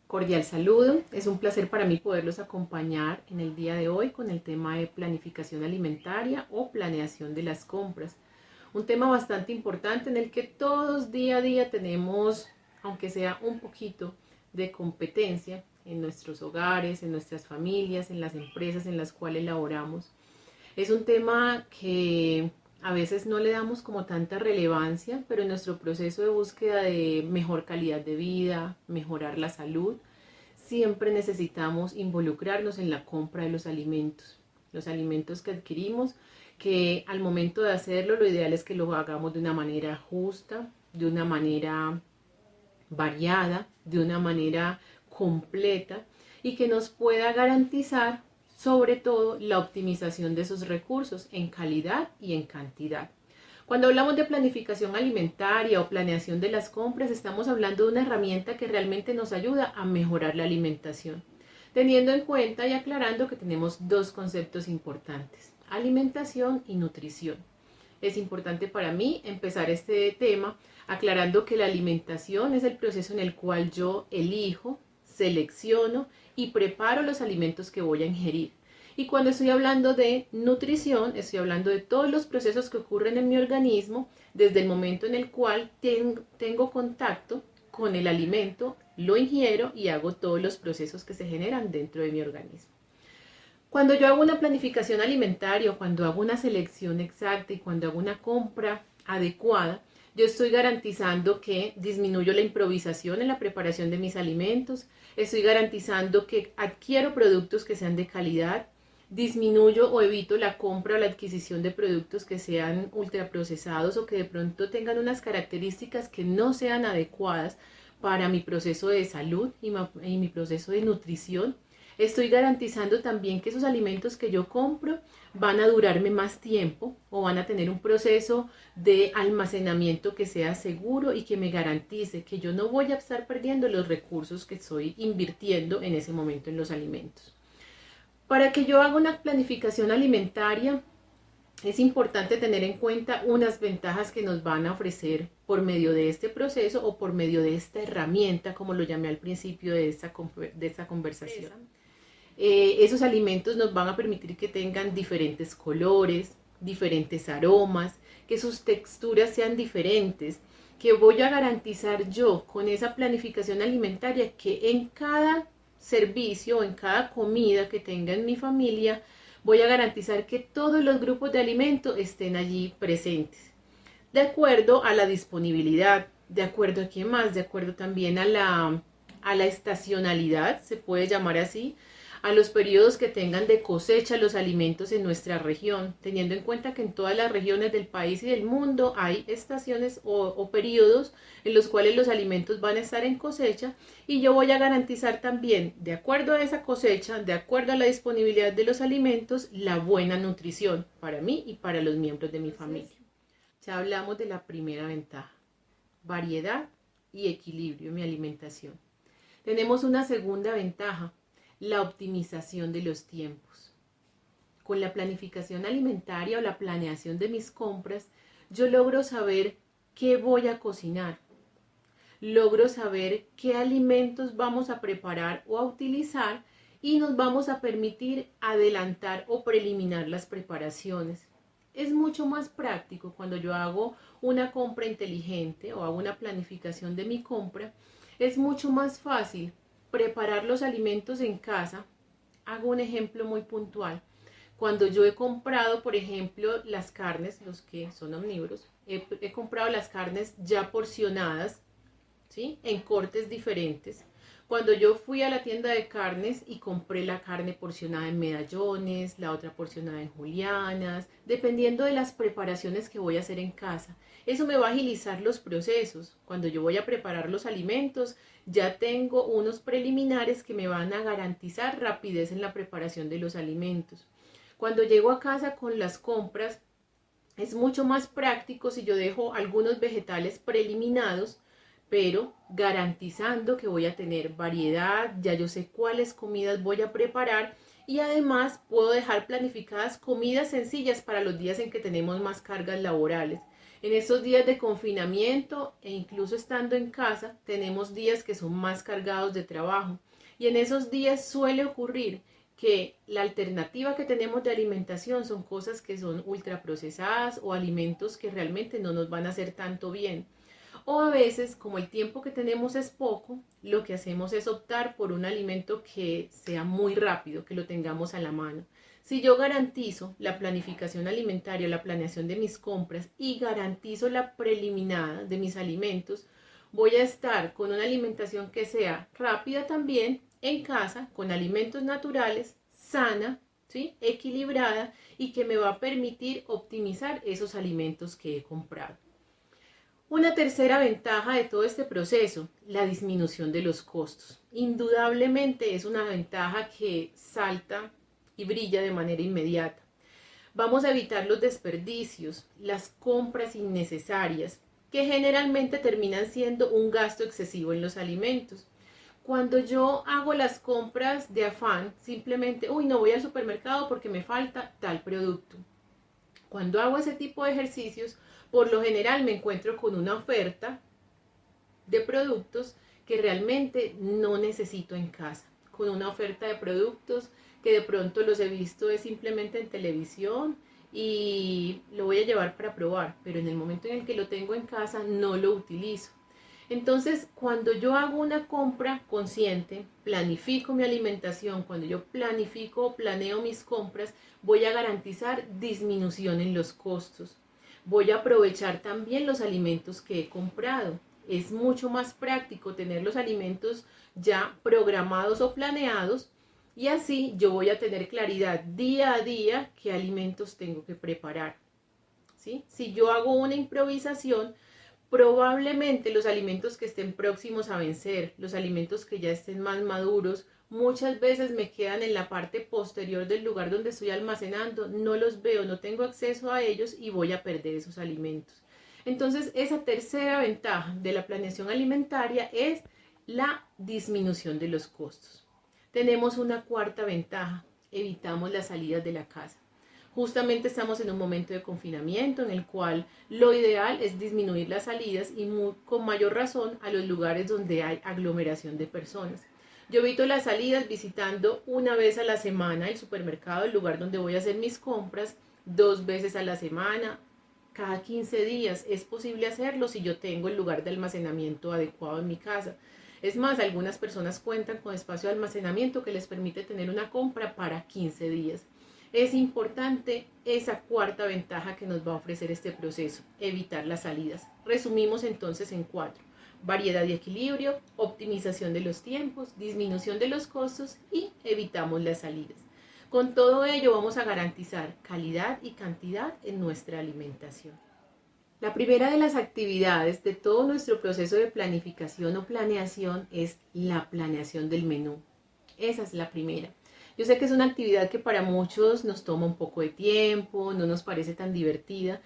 Cordial saludo, es un placer para mí poderlos acompañar en el día de hoy con el tema de planificación alimentaria o planeación de las compras. Un tema bastante importante en el que todos día a día tenemos, aunque sea un poquito, de competencia en nuestros hogares, en nuestras familias, en las empresas en las cuales laboramos. Es un tema que a veces no le damos como tanta relevancia, pero en nuestro proceso de búsqueda de mejor calidad de vida, mejorar la salud, siempre necesitamos involucrarnos en la compra de los alimentos que adquirimos, que al momento de hacerlo lo ideal es que lo hagamos de una manera justa, de una manera variada, de una manera completa y que nos pueda garantizar sobre todo la optimización de esos recursos en calidad y en cantidad. Cuando hablamos de planificación alimentaria o planeación de las compras, estamos hablando de una herramienta que realmente nos ayuda a mejorar la alimentación, teniendo en cuenta y aclarando que tenemos dos conceptos importantes: alimentación y nutrición. Es importante para mí empezar este tema aclarando que la alimentación es el proceso en el cual yo elijo, selecciono y preparo los alimentos que voy a ingerir. Y cuando estoy hablando de nutrición, estoy hablando de todos los procesos que ocurren en mi organismo desde el momento en el cual tengo contacto con el alimento, lo ingiero y hago todos los procesos que se generan dentro de mi organismo. Cuando yo hago una planificación alimentaria, cuando hago una selección exacta y cuando hago una compra adecuada, yo estoy garantizando que disminuyo la improvisación en la preparación de mis alimentos, estoy garantizando que adquiero productos que sean de calidad, disminuyo o evito la compra o la adquisición de productos que sean ultraprocesados o que de pronto tengan unas características que no sean adecuadas para mi proceso de salud y mi proceso de nutrición. Estoy garantizando también que esos alimentos que yo compro van a durarme más tiempo o van a tener un proceso de almacenamiento que sea seguro y que me garantice que yo no voy a estar perdiendo los recursos que estoy invirtiendo en ese momento en los alimentos. Para que yo haga una planificación alimentaria, es importante tener en cuenta unas ventajas que nos van a ofrecer por medio de este proceso o por medio de esta herramienta, como lo llamé al principio de esta conversación. Esos alimentos nos van a permitir que tengan diferentes colores, diferentes aromas, que sus texturas sean diferentes, que voy a garantizar yo con esa planificación alimentaria que en cada servicio o en cada comida que tenga en mi familia voy a garantizar que todos los grupos de alimento estén allí presentes, de acuerdo a la disponibilidad, de acuerdo a qué más, de acuerdo también a la estacionalidad, se puede llamar así, a los periodos que tengan de cosecha los alimentos en nuestra región, teniendo en cuenta que en todas las regiones del país y del mundo hay estaciones o periodos en los cuales los alimentos van a estar en cosecha, y yo voy a garantizar también, de acuerdo a esa cosecha, de acuerdo a la disponibilidad de los alimentos, la buena nutrición para mí y para los miembros de mi familia. Ya hablamos de la primera ventaja: variedad y equilibrio en mi alimentación. Tenemos una segunda ventaja: la optimización de los tiempos. Con la planificación alimentaria o la planeación de mis compras, yo logro saber qué voy a cocinar. Logro saber qué alimentos vamos a preparar o a utilizar y nos vamos a permitir adelantar o preliminar las preparaciones. Es mucho más práctico cuando yo hago una compra inteligente o hago una planificación de mi compra. Es mucho más fácil preparar los alimentos en casa. Hago un ejemplo muy puntual. Cuando yo he comprado, por ejemplo, las carnes, los que son omnívoros, he comprado las carnes ya porcionadas, ¿sí?, en cortes diferentes. Cuando yo fui a la tienda de carnes y compré la carne porcionada en medallones, la otra porcionada en julianas, dependiendo de las preparaciones que voy a hacer en casa, eso me va a agilizar los procesos. Cuando yo voy a preparar los alimentos, ya tengo unos preliminares que me van a garantizar rapidez en la preparación de los alimentos. Cuando llego a casa con las compras, es mucho más práctico si yo dejo algunos vegetales preliminados, pero garantizando que voy a tener variedad, ya yo sé cuáles comidas voy a preparar y además puedo dejar planificadas comidas sencillas para los días en que tenemos más cargas laborales. En estos días de confinamiento e incluso estando en casa, tenemos días que son más cargados de trabajo. Y en esos días suele ocurrir que la alternativa que tenemos de alimentación son cosas que son ultraprocesadas o alimentos que realmente no nos van a hacer tanto bien. O a veces, como el tiempo que tenemos es poco, lo que hacemos es optar por un alimento que sea muy rápido, que lo tengamos a la mano. Si yo garantizo la planificación alimentaria, la planeación de mis compras y garantizo la preliminada de mis alimentos, voy a estar con una alimentación que sea rápida también en casa, con alimentos naturales, sana, ¿sí? Equilibrada y que me va a permitir optimizar esos alimentos que he comprado. Una tercera ventaja de todo este proceso, la disminución de los costos. Indudablemente es una ventaja que salta y brilla de manera inmediata. Vamos a evitar los desperdicios, las compras innecesarias, que generalmente terminan siendo un gasto excesivo en los alimentos. Cuando yo hago las compras de afán, simplemente, no voy al supermercado porque me falta tal producto. Cuando hago ese tipo de ejercicios, por lo general me encuentro con una oferta de productos que realmente no necesito en casa, con una oferta de productos que de pronto los he visto es simplemente en televisión y lo voy a llevar para probar, pero en el momento en el que lo tengo en casa no lo utilizo. Entonces, cuando yo hago una compra consciente, planifico mi alimentación, cuando yo planifico o planeo mis compras, voy a garantizar disminución en los costos. Voy a aprovechar también los alimentos que he comprado. Es mucho más práctico tener los alimentos ya programados o planeados y así yo voy a tener claridad día a día qué alimentos tengo que preparar. ¿Sí? Si yo hago una improvisación, probablemente los alimentos que estén próximos a vencer, los alimentos que ya estén más maduros, muchas veces me quedan en la parte posterior del lugar donde estoy almacenando, no los veo, no tengo acceso a ellos y voy a perder esos alimentos. Entonces, esa tercera ventaja de la planeación alimentaria es la disminución de los costos. Tenemos una cuarta ventaja, evitamos las salidas de la casa. Justamente estamos en un momento de confinamiento en el cual lo ideal es disminuir las salidas y con mayor razón a los lugares donde hay aglomeración de personas. Yo evito las salidas visitando una vez a la semana el supermercado, el lugar donde voy a hacer mis compras, 2 veces a la semana, cada 15 días. Es posible hacerlo si yo tengo el lugar de almacenamiento adecuado en mi casa. Es más, algunas personas cuentan con espacio de almacenamiento que les permite tener una compra para 15 días. Es importante esa cuarta ventaja que nos va a ofrecer este proceso, evitar las salidas. Resumimos entonces en 4. Variedad y equilibrio, optimización de los tiempos, disminución de los costos y evitamos las salidas. Con todo ello vamos a garantizar calidad y cantidad en nuestra alimentación. La primera de las actividades de todo nuestro proceso de planificación o planeación es la planeación del menú. Esa es la primera. Yo sé que es una actividad que para muchos nos toma un poco de tiempo, no nos parece tan divertida,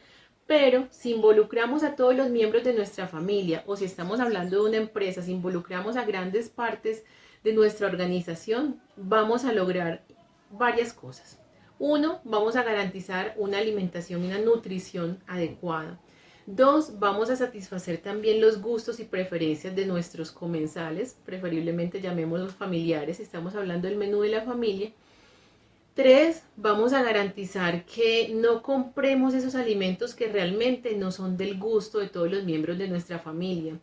pero si involucramos a todos los miembros de nuestra familia o si estamos hablando de una empresa, si involucramos a grandes partes de nuestra organización, vamos a lograr varias cosas. 1, vamos a garantizar una alimentación y una nutrición adecuada. 2, vamos a satisfacer también los gustos y preferencias de nuestros comensales, preferiblemente llamémoslos familiares, si estamos hablando del menú de la familia. 3, vamos a garantizar que no compremos esos alimentos que realmente no son del gusto de todos los miembros de nuestra familia.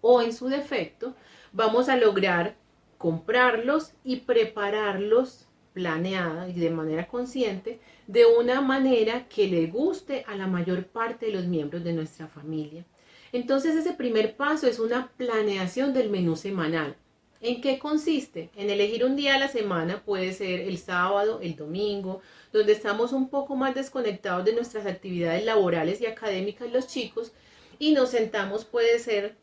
O en su defecto, vamos a lograr comprarlos y prepararlos planeada y de manera consciente, de una manera que le guste a la mayor parte de los miembros de nuestra familia. Entonces ese primer paso es una planeación del menú semanal. ¿En qué consiste? En elegir un día a la semana, puede ser el sábado, el domingo, donde estamos un poco más desconectados de nuestras actividades laborales y académicas los chicos y nos sentamos, puede ser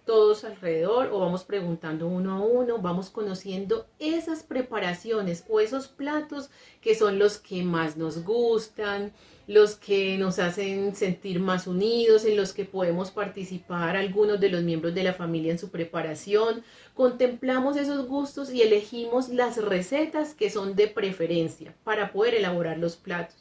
todos alrededor o vamos preguntando uno a uno, vamos conociendo esas preparaciones o esos platos que son los que más nos gustan, los que nos hacen sentir más unidos, en los que podemos participar algunos de los miembros de la familia en su preparación. Contemplamos esos gustos y elegimos las recetas que son de preferencia para poder elaborar los platos.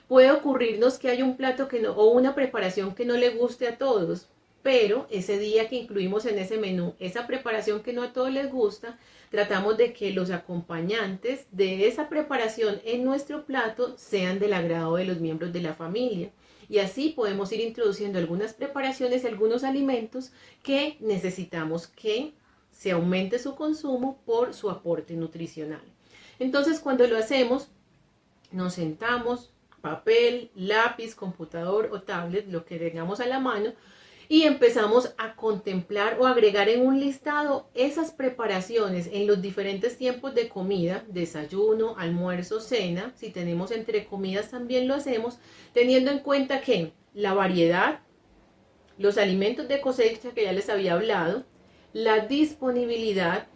Puede ocurrirnos que hay un plato que no, o una preparación que no le guste a todos, pero ese día que incluimos en ese menú esa preparación que no a todos les gusta, tratamos de que los acompañantes de esa preparación en nuestro plato sean del agrado de los miembros de la familia. Y así podemos ir introduciendo algunas preparaciones y algunos alimentos que necesitamos que se aumente su consumo por su aporte nutricional. Entonces, cuando lo hacemos, nos sentamos, papel, lápiz, computador o tablet, lo que tengamos a la mano, y empezamos a contemplar o agregar en un listado esas preparaciones en los diferentes tiempos de comida, desayuno, almuerzo, cena. Si tenemos entre comidas también lo hacemos, teniendo en cuenta que la variedad, los alimentos de cosecha que ya les había hablado, la disponibilidad,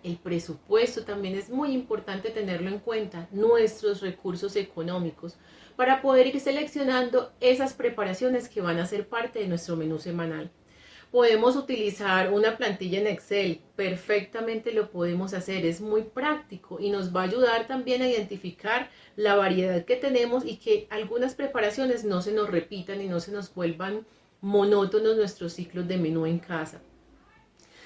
el presupuesto también es muy importante tenerlo en cuenta, nuestros recursos económicos, para poder ir seleccionando esas preparaciones que van a ser parte de nuestro menú semanal. Podemos utilizar una plantilla en Excel, perfectamente lo podemos hacer, es muy práctico y nos va a ayudar también a identificar la variedad que tenemos y que algunas preparaciones no se nos repitan y no se nos vuelvan monótonos nuestros ciclos de menú en casa.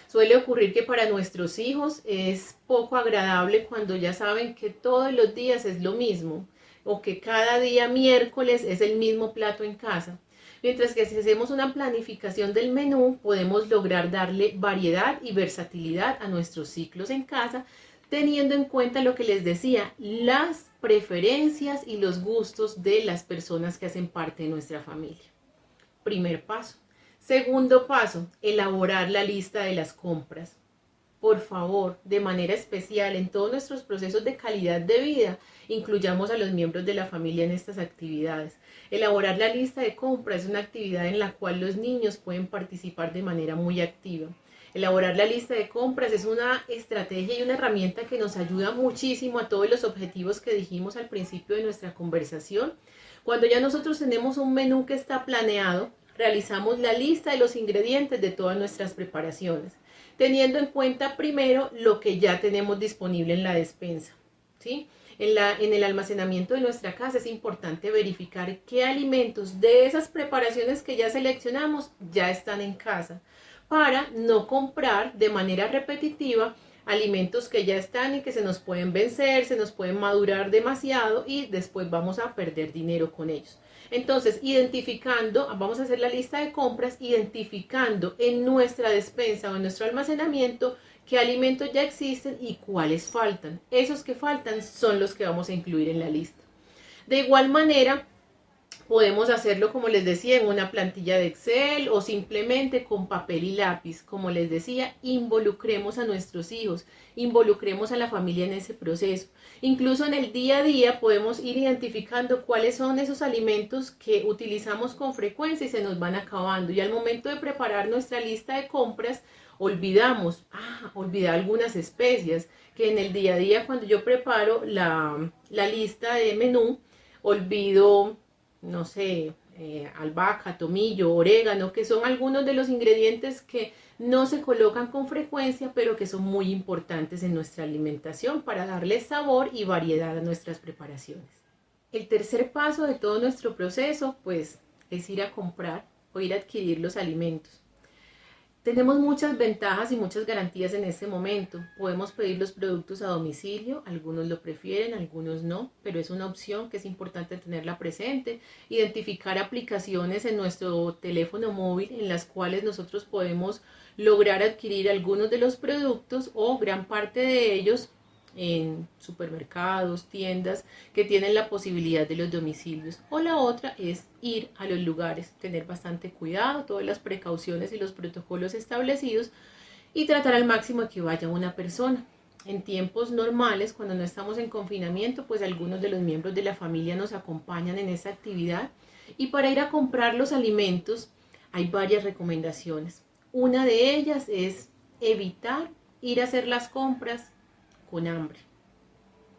Suele ocurrir que para nuestros hijos es poco agradable cuando ya saben que todos los días es lo mismo o que cada día miércoles es el mismo plato en casa. Mientras que si hacemos una planificación del menú, podemos lograr darle variedad y versatilidad a nuestros ciclos en casa, teniendo en cuenta lo que les decía, las preferencias y los gustos de las personas que hacen parte de nuestra familia. Primer paso. Segundo paso, elaborar la lista de las compras. Por favor, de manera especial en todos nuestros procesos de calidad de vida, incluyamos a los miembros de la familia en estas actividades. Elaborar la lista de compras es una actividad en la cual los niños pueden participar de manera muy activa. Elaborar la lista de compras es una estrategia y una herramienta que nos ayuda muchísimo a todos los objetivos que dijimos al principio de nuestra conversación. Cuando ya nosotros tenemos un menú que está planeado, realizamos la lista de los ingredientes de todas nuestras preparaciones, teniendo en cuenta primero lo que ya tenemos disponible en la despensa, ¿sí? En el almacenamiento de nuestra casa es importante verificar qué alimentos de esas preparaciones que ya seleccionamos ya están en casa, para no comprar de manera repetitiva alimentos que ya están y que se nos pueden vencer, se nos pueden madurar demasiado y después vamos a perder dinero con ellos. Entonces, vamos a hacer la lista de compras, identificando en nuestra despensa o en nuestro almacenamiento qué alimentos ya existen y cuáles faltan. Esos que faltan son los que vamos a incluir en la lista. De igual manera, podemos hacerlo, como les decía, en una plantilla de Excel o simplemente con papel y lápiz. Como les decía, involucremos a nuestros hijos, involucremos a la familia en ese proceso. Incluso en el día a día podemos ir identificando cuáles son esos alimentos que utilizamos con frecuencia y se nos van acabando. Y al momento de preparar nuestra lista de compras, olvidar algunas especias que en el día a día, cuando yo preparo la lista de menú, olvido, no sé, albahaca, tomillo, orégano, que son algunos de los ingredientes que no se colocan con frecuencia, pero que son muy importantes en nuestra alimentación para darle sabor y variedad a nuestras preparaciones. El tercer paso de todo nuestro proceso, pues, es ir a comprar o ir a adquirir los alimentos. Tenemos muchas ventajas y muchas garantías en este momento. Podemos pedir los productos a domicilio, algunos lo prefieren, algunos no, pero es una opción que es importante tenerla presente. Identificar aplicaciones en nuestro teléfono móvil en las cuales nosotros podemos lograr adquirir algunos de los productos o gran parte de ellos en supermercados, tiendas que tienen la posibilidad de los domicilios. O la otra es ir a los lugares, tener bastante cuidado, todas las precauciones y los protocolos establecidos y tratar al máximo de que vaya una persona. En tiempos normales, cuando no estamos en confinamiento, pues algunos de los miembros de la familia nos acompañan en esta actividad y para ir a comprar los alimentos hay varias recomendaciones. Una de ellas es evitar ir a hacer las compras con hambre,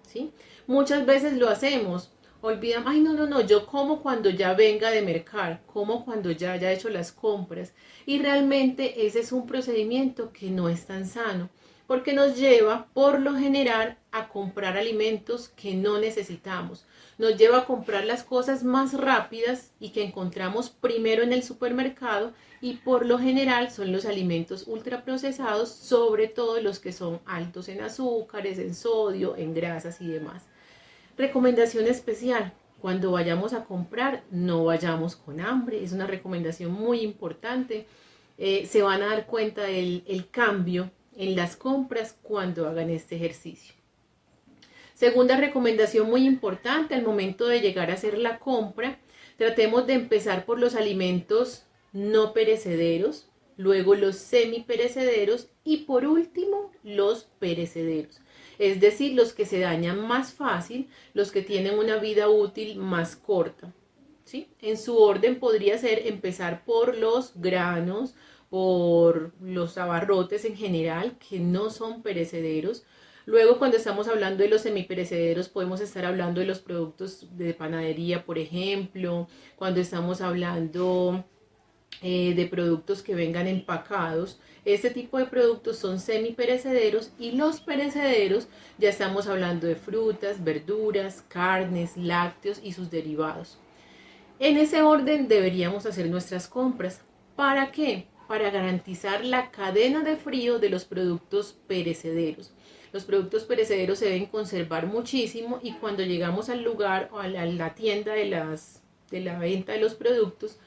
¿sí? Muchas veces lo hacemos, olvidamos, ay, no, yo como cuando ya venga de mercar, como cuando ya haya hecho las compras. Y realmente ese es un procedimiento que no es tan sano, porque nos lleva, por lo general, a comprar alimentos que no necesitamos. Nos lleva a comprar las cosas más rápidas y que encontramos primero en el supermercado, y por lo general son los alimentos ultraprocesados, sobre todo los que son altos en azúcares, en sodio, en grasas y demás. Recomendación especial: cuando vayamos a comprar, no vayamos con hambre. Es una recomendación muy importante. Se van a dar cuenta del cambio en las compras cuando hagan este ejercicio. Segunda recomendación muy importante: al momento de llegar a hacer la compra, tratemos de empezar por los alimentos no perecederos, luego los semiperecederos y por último los perecederos. Es decir, los que se dañan más fácil, los que tienen una vida útil más corta, ¿sí? En su orden podría ser empezar por los granos, por los abarrotes en general, que no son perecederos. Luego, cuando estamos hablando de los semiperecederos, podemos estar hablando de los productos de panadería, por ejemplo, cuando estamos hablando de productos que vengan empacados. Este tipo de productos son semiperecederos, y los perecederos ya estamos hablando de frutas, verduras, carnes, lácteos y sus derivados. En ese orden deberíamos hacer nuestras compras. ¿Para qué? Para garantizar la cadena de frío de los productos perecederos. Los productos perecederos se deben conservar muchísimo, y cuando llegamos al lugar o a la tienda de la venta de los productos,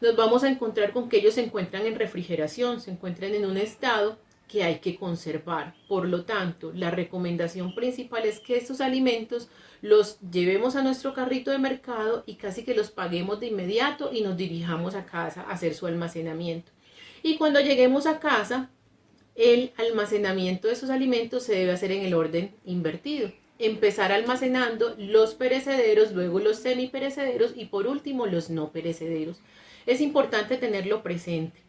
nos vamos a encontrar con que ellos se encuentran en refrigeración, se encuentran en un estado que hay que conservar. Por lo tanto, la recomendación principal es que estos alimentos los llevemos a nuestro carrito de mercado y casi que los paguemos de inmediato y nos dirijamos a casa a hacer su almacenamiento. Y cuando lleguemos a casa, el almacenamiento de esos alimentos se debe hacer en el orden invertido. Empezar almacenando los perecederos, luego los semiperecederos y por último los no perecederos. Es importante tenerlo presente.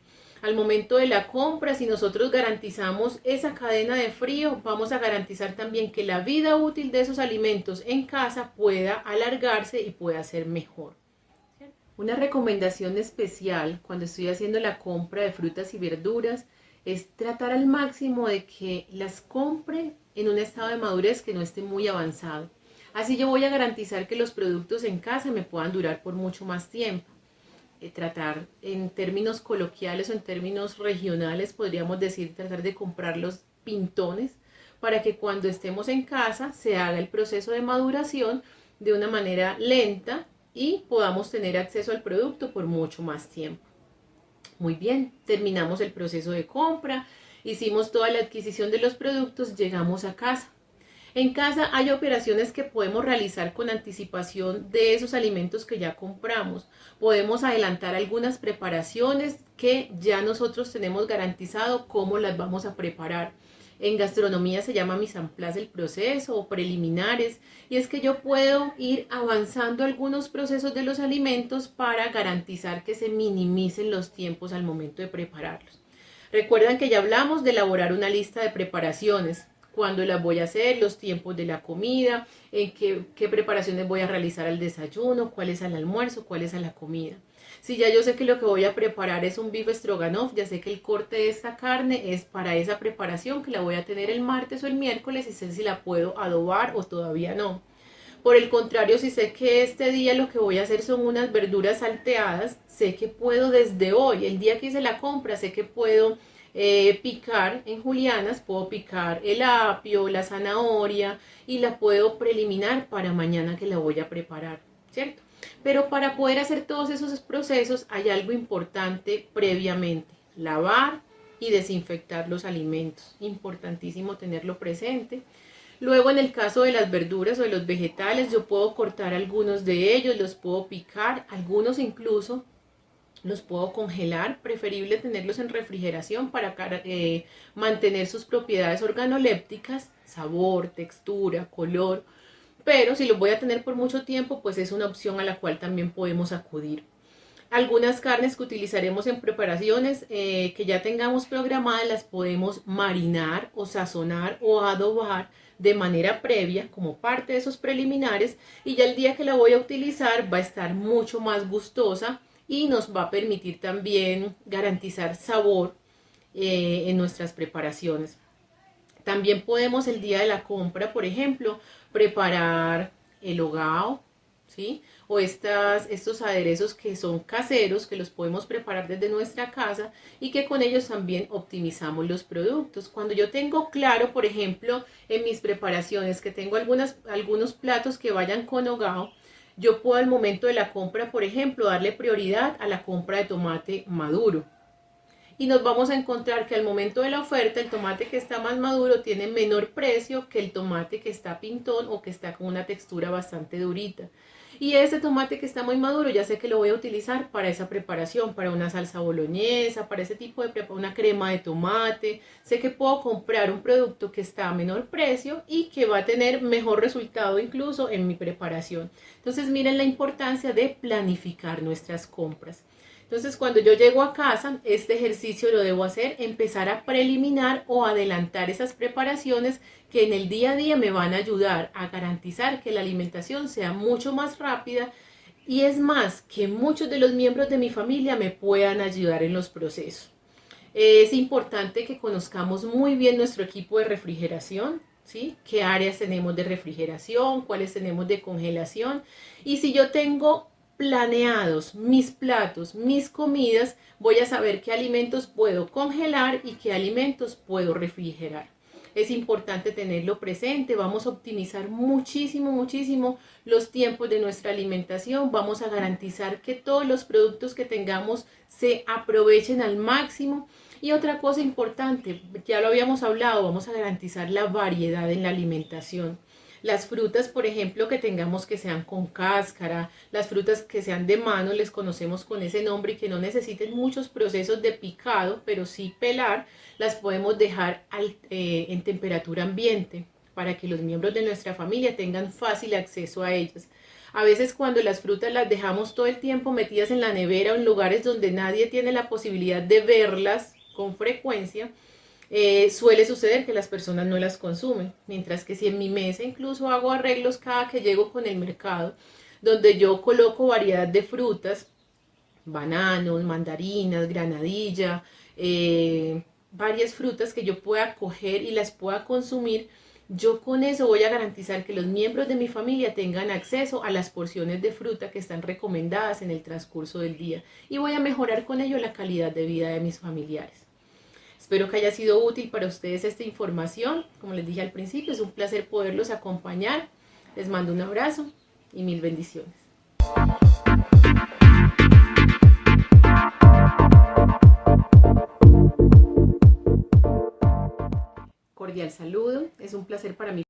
Al momento de la compra, si nosotros garantizamos esa cadena de frío, vamos a garantizar también que la vida útil de esos alimentos en casa pueda alargarse y pueda ser mejor. Una recomendación especial cuando estoy haciendo la compra de frutas y verduras es tratar al máximo de que las compre en un estado de madurez que no esté muy avanzado. Así yo voy a garantizar que los productos en casa me puedan durar por mucho más tiempo. Tratar en términos coloquiales o en términos regionales, podríamos decir, tratar de comprar los pintones para que cuando estemos en casa se haga el proceso de maduración de una manera lenta y podamos tener acceso al producto por mucho más tiempo. Muy bien, terminamos el proceso de compra, hicimos toda la adquisición de los productos, llegamos a casa. En casa hay operaciones que podemos realizar con anticipación de esos alimentos que ya compramos. Podemos adelantar algunas preparaciones que ya nosotros tenemos garantizado cómo las vamos a preparar. En gastronomía se llama mise en place el proceso o preliminares, y es que yo puedo ir avanzando algunos procesos de los alimentos para garantizar que se minimicen los tiempos al momento de prepararlos. Recuerdan que ya hablamos de elaborar una lista de preparaciones: cuándo las voy a hacer, los tiempos de la comida, en qué preparaciones voy a realizar al desayuno, cuál es al almuerzo, cuál es a la comida. Si ya yo sé que lo que voy a preparar es un beef stroganoff, ya sé que el corte de esta carne es para esa preparación, que la voy a tener el martes o el miércoles, y sé si la puedo adobar o todavía no. Por el contrario, si sé que este día lo que voy a hacer son unas verduras salteadas, sé que puedo desde hoy, el día que hice la compra, sé que puedo picar en julianas, puedo picar el apio, la zanahoria, y la puedo preliminar para mañana que la voy a preparar, ¿cierto? Pero para poder hacer todos esos procesos hay algo importante previamente: lavar y desinfectar los alimentos. Importantísimo tenerlo presente. Luego, en el caso de las verduras o de los vegetales, yo puedo cortar algunos de ellos, los puedo picar, algunos incluso los puedo congelar. Preferible tenerlos en refrigeración para mantener sus propiedades organolépticas, sabor, textura, color. Pero si los voy a tener por mucho tiempo, pues es una opción a la cual también podemos acudir. Algunas carnes que utilizaremos en preparaciones que ya tengamos programadas las podemos marinar o sazonar o adobar de manera previa como parte de esos preliminares, y ya el día que la voy a utilizar va a estar mucho más gustosa y nos va a permitir también garantizar sabor en nuestras preparaciones. También podemos el día de la compra, por ejemplo, preparar el hogao, ¿sí? O estos aderezos que son caseros, que los podemos preparar desde nuestra casa y que con ellos también optimizamos los productos. Cuando yo tengo claro, por ejemplo, en mis preparaciones que tengo algunos platos que vayan con hogao, yo puedo al momento de la compra, por ejemplo, darle prioridad a la compra de tomate maduro. Y nos vamos a encontrar que al momento de la oferta el tomate que está más maduro tiene menor precio que el tomate que está pintón o que está con una textura bastante durita. Y ese tomate que está muy maduro ya sé que lo voy a utilizar para esa preparación, para una salsa boloñesa, para ese tipo de una crema de tomate. Sé que puedo comprar un producto que está a menor precio y que va a tener mejor resultado incluso en mi preparación. Entonces miren la importancia de planificar nuestras compras. Entonces, cuando yo llego a casa, este ejercicio lo debo hacer, empezar a preliminar o adelantar esas preparaciones que en el día a día me van a ayudar a garantizar que la alimentación sea mucho más rápida, y es más, que muchos de los miembros de mi familia me puedan ayudar en los procesos. Es importante que conozcamos muy bien nuestro equipo de refrigeración, ¿sí? ¿Qué áreas tenemos de refrigeración? ¿Cuáles tenemos de congelación? Y si yo tengo planeados mis platos, mis comidas, voy a saber qué alimentos puedo congelar y qué alimentos puedo refrigerar. Es importante tenerlo presente. Vamos a optimizar muchísimo los tiempos de nuestra alimentación. Vamos a garantizar que todos los productos que tengamos se aprovechen al máximo. Y otra cosa importante, ya lo habíamos hablado, vamos a garantizar la variedad en la alimentación. Las frutas, por ejemplo, que tengamos que sean con cáscara, las frutas que sean de mano, les conocemos con ese nombre, y que no necesiten muchos procesos de picado, pero sí pelar, las podemos dejar en temperatura ambiente para que los miembros de nuestra familia tengan fácil acceso a ellas. A veces cuando las frutas las dejamos todo el tiempo metidas en la nevera o en lugares donde nadie tiene la posibilidad de verlas con frecuencia, suele suceder que las personas no las consumen, mientras que si en mi mesa incluso hago arreglos cada que llego con el mercado, donde yo coloco variedad de frutas, bananos, mandarinas, granadilla, varias frutas que yo pueda coger y las pueda consumir, yo con eso voy a garantizar que los miembros de mi familia tengan acceso a las porciones de fruta que están recomendadas en el transcurso del día, y voy a mejorar con ello la calidad de vida de mis familiares. Espero que haya sido útil para ustedes esta información. Como les dije al principio, es un placer poderlos acompañar. Les mando un abrazo y mil bendiciones. Cordial saludo. Es un placer para mí